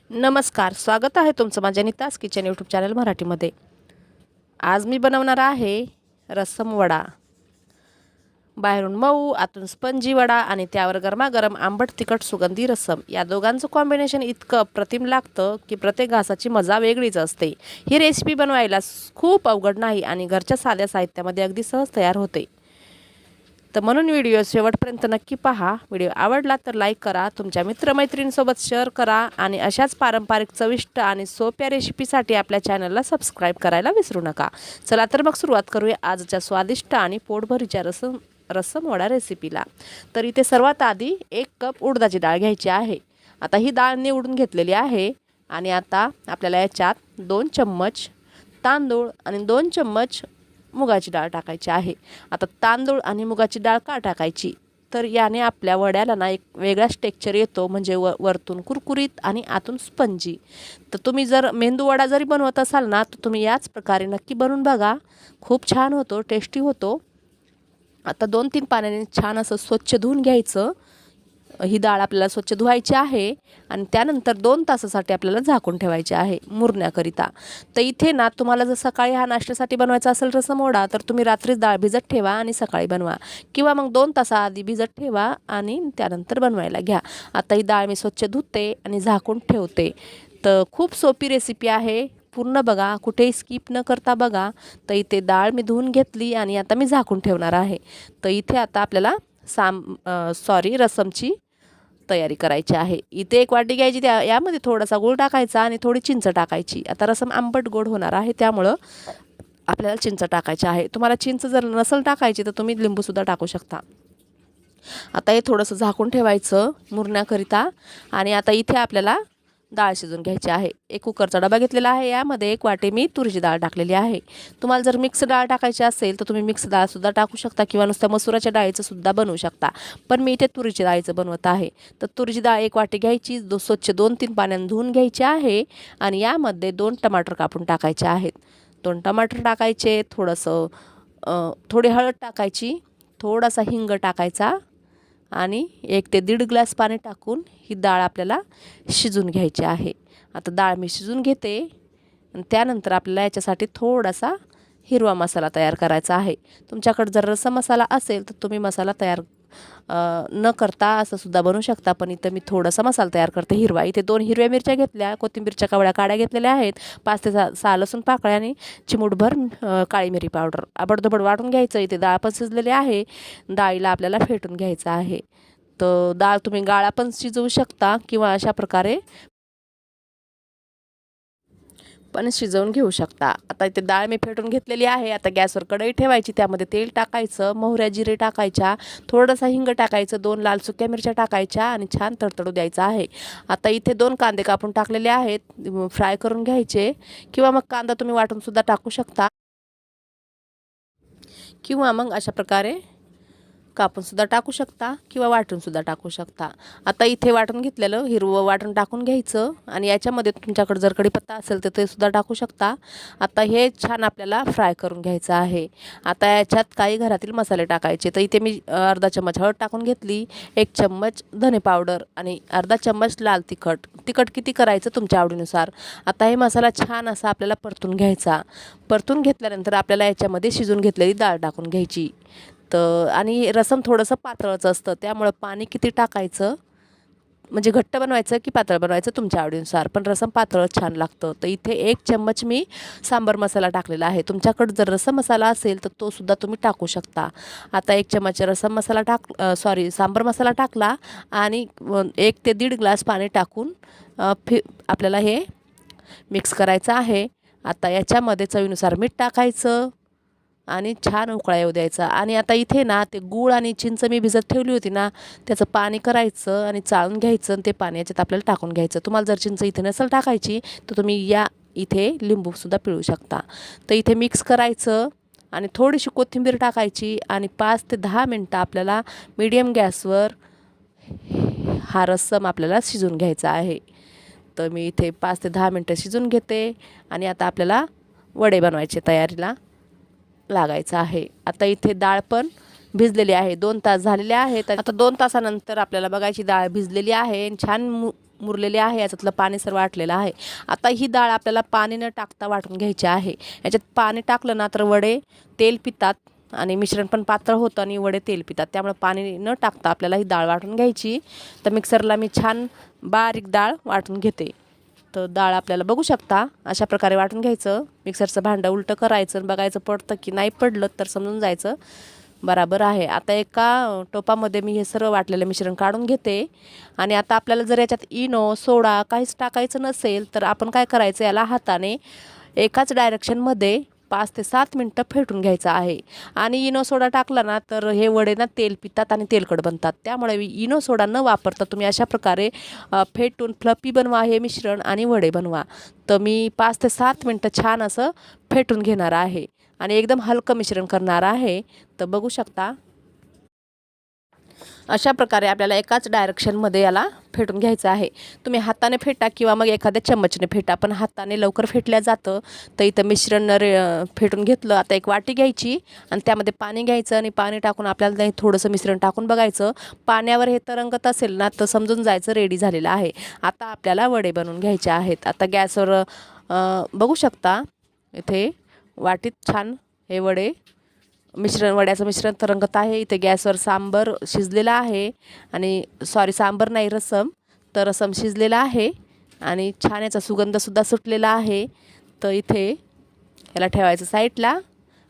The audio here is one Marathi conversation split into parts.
नमस्कार, स्वागत आहे तुमचं माझ्या नीताज किचन यूट्यूब चॅनल मराठीमध्ये। आज मी बनवणार आहे रस्सम वडा। बाहेरून मऊ आतून स्पंजी वडा आणि त्यावर गरमागरम आंबट तिखट सुगंधी रस्सम, या दोघांचं कॉम्बिनेशन इतकं अप्रतिम लागतं की प्रत्येक घासाची मजा वेगळीच असते। ही रेसिपी बनवायला खूप अवघड नाही आणि घरच्या साध्या साहित्यामध्ये अगदी सहज तयार होते। तर म्हणून व्हिडिओ शेवटपर्यंत नक्की पहा। व्हिडिओ आवडला तर लाईक करा, तुमच्या मित्रमैत्रिणींसोबत शेअर करा आणि अशाच पारंपरिक चविष्ट आणि सोप्या रेसिपीसाठी आपल्या चॅनलला सबस्क्राईब करायला विसरू नका। चला तर मग सुरुवात करूया आजच्या स्वादिष्ट आणि पोटभरीच्या रस्सम वडा रेसिपीला। तर इथे सर्वात आधी 1 कप उडदाची डाळ घ्यायची आहे। आता ही डाळ निवडून घेतलेली आहे आणि आता आपल्याला याच्यात 2 चम्मच तांदूळ आणि 2 चम्मच मुगाची डाळ टाकायची आहे। आता तांदूळ आणि मुगाची डाळ का टाकायची, तर याने आपल्या वड्याला ना एक वेगळाच टेक्स्चर येतो, म्हणजे वरतून कुरकुरीत आणि आतून स्पंजी। तर तुम्ही जर मेंदू वडा जरी बनवत असाल ना, तर तुम्ही याच प्रकारे नक्की बनवून बघा, खूप छान होतो, टेस्टी होतो। आता 2-3 पाण्याने छान असं स्वच्छ धुवून घ्यायचं। ही डाळ आपल्याला स्वच्छ धुवायची आहे आणि त्यानंतर 2 तासासाठी आपल्याला झाकून ठेवायचे आहे मुरण्याकरिता। तर इथे ना तुम्हाला जर सकाळी हा नाश्त्यासाठी बनवायचा असेल रस्सम वडा, तर तुम्ही रात्रीच डाळ भिजत ठेवा आणि सकाळी बनवा, किंवा मग 2 तासाआधी भिजत ठेवा आणि त्यानंतर बनवायला घ्या। आता ही डाळ मी स्वच्छ धुते आणि झाकून ठेवते। तर खूप सोपी रेसिपी आहे, पूर्ण बघा, कुठेही स्किप न करता बघा। तर इथे डाळ मी धुवून घेतली आणि आता मी झाकून ठेवणार आहे। तर इथे आता आपल्याला रस्समची तयारी करायची आहे। इथे 1 वाटी घ्यायची, यामध्ये थोडासा गूळ टाकायचा आणि थोडी चिंच टाकायची। आता रस्सम आंबट गोड होणार आहे, त्यामुळं आपल्याला चिंच टाकायची आहे। तुम्हाला चिंच जर नसेल टाकायची तर तुम्ही लिंबूसुद्धा टाकू शकता। आता हे थोडंसं झाकून ठेवायचं मुरण्याकरिता आणि आता इथे आपल्याला डाळ शिजून घ्यायची आहे। 1 कुकरचा डबा घेतलेला आहे, यामध्ये 1 वाटी मी तुरीची डाळ टाकलेली आहे। तुम्हाला जर मिक्स डाळ टाकायची असेल तर तुम्ही मिक्स डाळसुद्धा टाकू शकता, किंवा नुसत्या मसुराच्या डाळीचं सुद्धा बनवू शकता, पण मी इथे तुरीची डाळीचं बनवत आहे। तर तुरीची डाळ 1 वाटी घ्यायची, स्वच्छ 2-3 पाण्याने धुवून घ्यायची आहे आणि यामध्ये 2 टमाटर कापून टाकायचे आहेत। 2 टमाटर टाकायचे, थोडी हळद टाकायची, थोडासा हिंग टाकायचा आणि 1 ते 1.5 ग्लास पाणी टाकून ही डाळ आपल्याला शिजून घ्यायची आहे। आता डाळ मी शिजून घेते आणि त्यानंतर आपल्याला याच्यासाठी थोडासा हिरवा मसाला तयार करायचा आहे। तुमच्याकडे जर रस्सम मसाला असेल तर तुम्ही मसाला तयार न करता असं सुद्धा बनवू शकता, पण इथं मी थोडासा मसाला तयार करते हिरवा। इथे 2 हिरव्या मिरच्या घेतल्या, कोथिंबीरच्या कवळ्या काड्या घेतलेल्या आहेत, 5 ते 6 लसूण पाकळ्या आणि चिमूटभर काळी मिरी पावडर आबडधोबड वाटून घ्यायचं। इथे डाळ पण शिजलेली आहे, डाळीला आपल्याला फेटून घ्यायचं आहे। तर डाळ तुम्ही गाळा पण शिजवू शकता किंवा अशा प्रकारे पण शिजवून घेऊ शकता। आता इथे डाळ मी फेटून घेतलेली आहे। आता गॅसवर कढई ठेवायची, त्यामध्ये तेल टाकायचं, मोहऱ्या जिरे टाकायच्या, थोडासा हिंग टाकायचं, 2 लाल सुक्या मिरच्या टाकायच्या आणि छान तडतडू द्यायचं आहे। आता इथे 2 कांदे कापून टाकलेले आहेत, फ्राय करून घ्यायचे, किंवा मग कांदा तुम्ही वाटून सुद्धा टाकू शकता, किंवा मग अशा प्रकारे कापून सुद्धा टाकू शकता किंवा वाटून सुद्धा टाकू शकता। आता इथे वाटून घेतलेलं हिरवं वाटण टाकून घ्यायचं आणि याच्यामध्ये तुमच्याकडे जर कढीपत्ता असेल तर ते सुद्धा टाकू शकता। आता हे छान आपल्याला फ्राय करून घ्यायचं आहे। आता याच्यात काही घरातील मसाले टाकायचे। तर इथे मी अर्धा चम्मच हळद टाकून घेतली, 1 चम्मच धने पावडर आणि अर्धा चम्मच लाल तिखट। तिखट किती करायचं तुमच्या आवडीनुसार। आता हे मसाला छान असा आपल्याला परतून घ्यायचा। परतून घेतल्यानंतर आपल्याला याच्यामध्ये शिजून घेतलेली डाळ टाकून घ्यायची। तर आणि रस्सम थोडंसं पातळच असतं, त्यामुळे पाणी किती टाकायचं, म्हणजे घट्ट बनवायचं की पातळ बनवायचं तुमच्या आवडीनुसार, पण रस्सम पातळच छान लागतं। तर इथे 1 चम्मच मी सांबर मसाला टाकलेला आहे। तुमच्याकडे जर रस्सम मसाला असेल तर तो सुद्धा तुम्ही टाकू शकता। आता 1 चम्मच रस्सम मसाला सांबर मसाला टाकला आणि 1 ते 1.5 ग्लास पाणी टाकून आपल्याला हे मिक्स करायचं आहे। आता याच्यामध्ये चवीनुसार मीठ टाकायचं आणि छान उकळा येऊ द्यायचा। आणि आता इथे ना ते गूळ आणि चिंच मी भिजत ठेवली होती ना, त्याचं पाणी करायचं आणि चाळून घ्यायचं आणि ते पाणी याच्यात आपल्याला टाकून घ्यायचं। तुम्हाला जर चिंच इथे नसेल टाकायची तर तुम्ही इथे लिंबूसुद्धा पिळू शकता। तर इथे मिक्स करायचं आणि थोडीशी कोथिंबीर टाकायची आणि 5 ते 10 मिनटं आपल्याला मीडियम गॅसवर हा रस्सम आपल्याला शिजून घ्यायचा आहे। तर मी इथे 5 ते 10 मिनटं शिजून घेते आणि आता आपल्याला वडे बनवायचे तयारीला लागायचं आहे। आता इथे डाळ पण भिजलेली आहे, 2 तास झालेले आहेत। आता 2 तासानंतर आपल्याला बघायची डाळ भिजलेली आहे, छान मुरलेली आहे, याच्यातलं पाणी सर्व आटलेलं आहे. आता ही डाळ आपल्याला पाणी न टाकता वाटून घ्यायची आहे. याच्यात पाणी टाकलं ना तर वडे तेल पितात आणि मिश्रण पण पातळ होतं आणि वडे तेल पितात. त्यामुळे पाणी न टाकता आपल्याला ही डाळ वाटून घ्यायची. तर मिक्सरला मी छान बारीक डाळ वाटून घेते. तर डाळ आपल्याला बघू शकता अशा प्रकारे वाटून घ्यायचं. मिक्सरचं भांडं उलटं करायचं, बघायचं पडतं की नाही पडलं तर समजून जायचं बराबर आहे. आता एका टोपामध्ये मी हे सर्व वाटलेलं मिश्रण काढून घेते. आणि आता आपल्याला जर याच्यात इनो सोडा काहीच टाकायचं नसेल तर आपण काय करायचं, याला हाताने एकाच डायरेक्शनमध्ये 5 ते 7 मिनटं फेटून घ्यायचं आहे. आणि इनो सोडा टाकला ना तर हे वडे ना तेल पितात आणि तेलकट बनतात. त्यामुळे इनो सोडा न वापरता तुम्ही अशा प्रकारे फेटून फ्लफी बनवा हे मिश्रण आणि वडे बनवा. तर मी 5 ते 7 मिनटं छान असं फेटून घेणार आहे आणि एकदम हलकं मिश्रण करणार आहे. तर बघू शकता अशा प्रकारे आपल्याला एकाच डायरेक्शनमध्ये याला फेटून घ्यायचं आहे. तुम्ही हाताने फेटा किंवा मग एखाद्या चम्मचने फेटा, पण हाताने लवकर फेटल्या जातं. तर इथं मिश्रण फेटून घेतलं. आता एक वाटी घ्यायची आणि त्यामध्ये पाणी घ्यायचं आणि पाणी टाकून आपल्याला थोडंसं मिश्रण टाकून बघायचं. पाण्यावर हे तरंगत असेल ना तर समजून जायचं रेडी झालेलं आहे. आता आपल्याला वडे बनवून घ्यायचे आहेत. आता गॅसवर बघू शकता इथे वाटीत छान हे वडे वड्याचं मिश्रण तरंगत आहे. इथे गॅसवर सांबर शिजलेला आहे आणि सांबर नाही रसम, तर रसम शिजलेला आहे आणि छान याचा सुगंधसुद्धा सुटलेला आहे. तर इथे याला ठेवायचं साईडला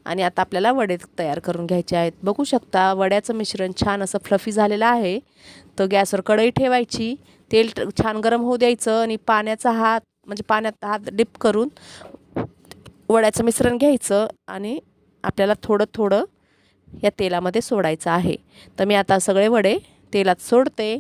आणि आता आपल्याला वडे तयार करून घ्यायचे आहेत. बघू शकता वड्याचं मिश्रण छान असं फ्लफी झालेलं आहे. तर गॅसवर कढई ठेवायची, तेल छान गरम होऊ द्यायचं आणि पाण्यात हात डिप करून वड्याचं मिश्रण घ्यायचं आणि आपल्याला थोडं थोडं या तेलामध्ये सोडायचं आहे. तर मी आता सगळे वडे तेलात सोडते.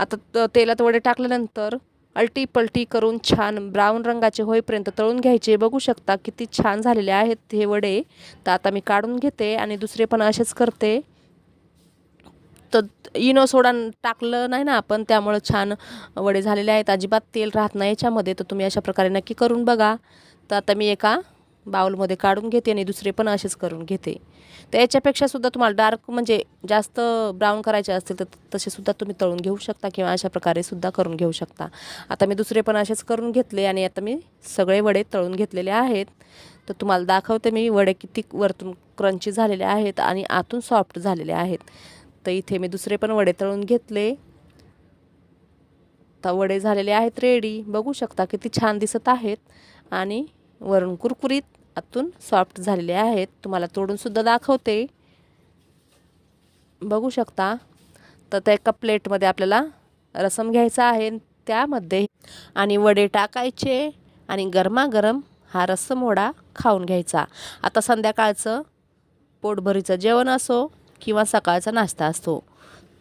आता तेलात वडे टाकल्यानंतर अलटी पलटी करून छान ब्राऊन रंगाचे होईपर्यंत तळून घ्यायचे. बघू शकता किती छान झालेले आहेत हे वडे. तर आता मी काढून घेते आणि दुसरे पण असेच करते. तर इनो सोडा टाकलं नाही ना आपण, त्यामुळं छान वडे झालेले आहेत. अजिबात तेल राहत नाही याच्यामध्ये. तर तुम्ही अशा प्रकारे नक्की करून बघा. तर आता मी एका बाउलमध्ये काढून घेते आणि दुसरे पण असेच करून घेते. तर याच्यापेक्षा सुद्धा तुम्हाला डार्क म्हणजे जास्त ब्राऊन करायचे असतील तर तसे सुद्धा तुम्ही तळून घेऊ शकता किंवा अशा प्रकारे सुद्धा करून घेऊ शकता. आता मी दुसरे पण असेच करून घेतले आणि आता मी सगळे वडे तळून घेतलेले आहेत. तर तुम्हाला दाखवते मी वडे किती वरतून क्रंची झालेले आहेत आणि आतून सॉफ्ट झालेले आहेत. तर इथे मी दुसरे पण वडे तळून घेतले. तर वडे झालेले आहेत रेडी. बघू शकता किती छान दिसत आहेत आणि वरून कुरकुरीत आतून सॉफ्ट झालेले आहेत. तुम्हाला तोडून सुद्धा दाखवते, बघू शकता. तर त्या एका प्लेटमध्ये आपल्याला रसम घ्यायचा आहे, त्यामध्ये आणि वडे टाकायचे आणि गरमागरम हा रस्सम वडा खाऊन घ्यायचा. आता संध्याकाळचं पोटभरीचं जेवण असो किंवा सकाळचा नाश्ता असतो,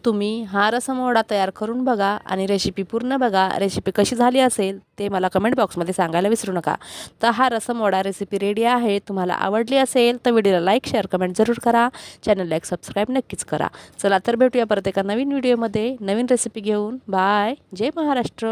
तुम्ही हा रस्सम वडा तयार करून बघा आणि रेसिपी पूर्ण बघा. रेसिपी कशी झाली असेल ते मला कमेंट बॉक्समध्ये सांगायला विसरू नका. तर हा रस्सम वडा रेसिपी रेडी आहे. तुम्हाला आवडली असेल तर व्हिडिओला लाईक शेअर कमेंट जरूर करा. चॅनलला एक सबस्क्राईब नक्कीच करा. चला तर भेटूया परत एका नवीन व्हिडिओमध्ये नवीन रेसिपी घेऊन. बाय. जय महाराष्ट्र.